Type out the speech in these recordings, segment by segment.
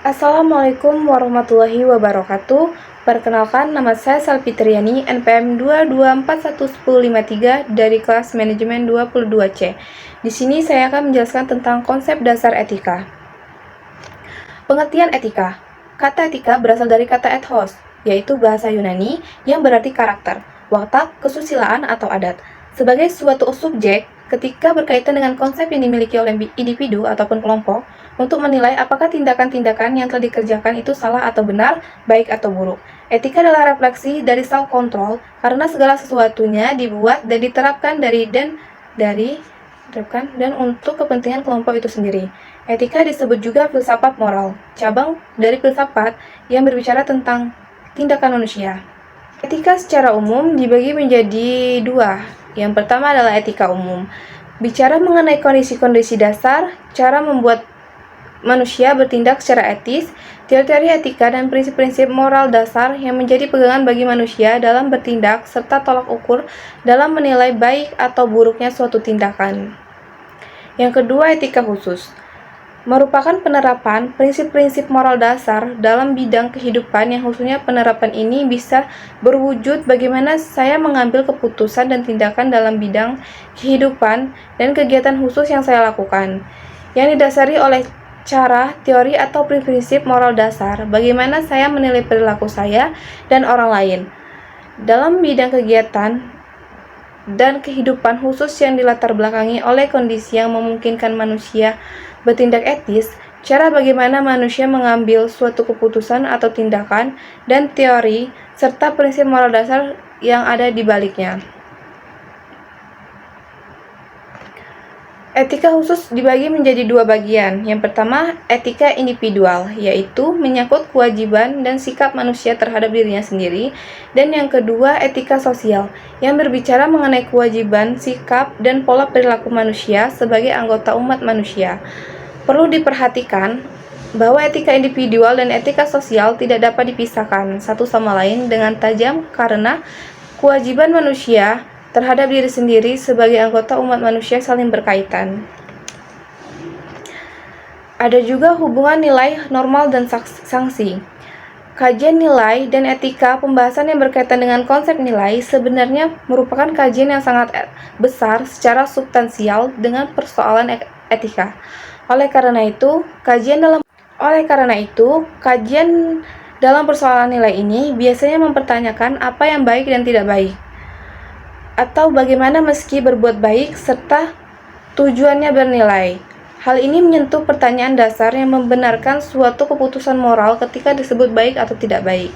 Assalamualaikum warahmatullahi wabarakatuh. Perkenalkan, nama saya Salvi Triani, NPM 224111053 dari kelas Manajemen 22C. Di sini saya akan menjelaskan tentang konsep dasar etika. Pengertian etika. Kata etika berasal dari kata ethos, yaitu bahasa Yunani yang berarti karakter, watak, kesusilaan, atau adat. Sebagai suatu subjek, ketika berkaitan dengan konsep yang dimiliki oleh individu ataupun kelompok, untuk menilai apakah tindakan-tindakan yang telah dikerjakan itu salah atau benar, baik atau buruk. Etika adalah refleksi dari self-control, karena segala sesuatunya dibuat dan diterapkan dan untuk kepentingan kelompok itu sendiri. Etika disebut juga filsafat moral, cabang dari filsafat yang berbicara tentang tindakan manusia. Etika secara umum dibagi menjadi dua. Yang pertama adalah etika umum, bicara mengenai kondisi-kondisi dasar, cara membuat manusia bertindak secara etis, teori-teori etika dan prinsip-prinsip moral dasar yang menjadi pegangan bagi manusia dalam bertindak, serta tolak ukur dalam menilai baik atau buruknya suatu tindakan. Yang kedua, etika khusus, merupakan penerapan prinsip-prinsip moral dasar dalam bidang kehidupan yang khususnya penerapan ini bisa berwujud bagaimana saya mengambil keputusan dan tindakan dalam bidang kehidupan dan kegiatan khusus yang saya lakukan, yang didasari oleh cara, teori, atau prinsip moral dasar, bagaimana saya menilai perilaku saya dan orang lain dalam bidang kegiatan dan kehidupan khusus yang dilatar belakangi oleh kondisi yang memungkinkan manusia bertindak etis, cara bagaimana manusia mengambil suatu keputusan atau tindakan, dan teori, serta prinsip moral dasar yang ada di baliknya. Etika khusus dibagi menjadi dua bagian. Yang pertama, etika individual, yaitu menyangkut kewajiban dan sikap manusia terhadap dirinya sendiri. Dan yang kedua, etika sosial, yang berbicara mengenai kewajiban, sikap, dan pola perilaku manusia sebagai anggota umat manusia. Perlu diperhatikan bahwa etika individual dan etika sosial tidak dapat dipisahkan satu sama lain dengan tajam karena kewajiban manusia terhadap diri sendiri sebagai anggota umat manusia saling berkaitan. Ada juga hubungan nilai, normal, dan sanksi. Kajian nilai dan etika, pembahasan yang berkaitan dengan konsep nilai sebenarnya merupakan kajian yang sangat besar secara substansial dengan persoalan etika. Oleh karena itu, kajian dalam persoalan nilai ini biasanya mempertanyakan apa yang baik dan tidak baik, atau bagaimana meski berbuat baik serta tujuannya bernilai. Hal ini menyentuh pertanyaan dasar yang membenarkan suatu keputusan moral ketika disebut baik atau tidak baik.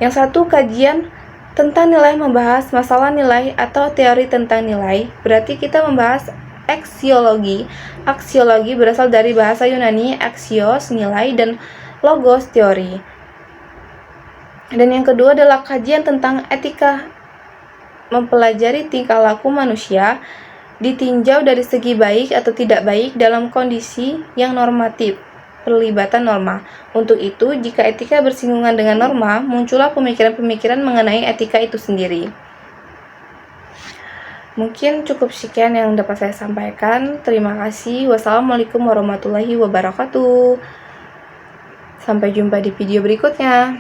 Yang satu, kajian tentang nilai membahas masalah nilai atau teori tentang nilai, berarti kita membahas aksiologi. Aksiologi berasal dari bahasa Yunani axios, nilai, dan logos, teori. Dan yang kedua adalah kajian tentang etika, mempelajari tingkah laku manusia ditinjau dari segi baik atau tidak baik dalam kondisi yang normatif, pelibatan norma. Untuk itu, jika etika bersinggungan dengan norma, muncullah pemikiran-pemikiran mengenai etika itu sendiri. Mungkin cukup sekian yang dapat saya sampaikan. Terima kasih. Wassalamualaikum warahmatullahi wabarakatuh. Sampai jumpa di video berikutnya.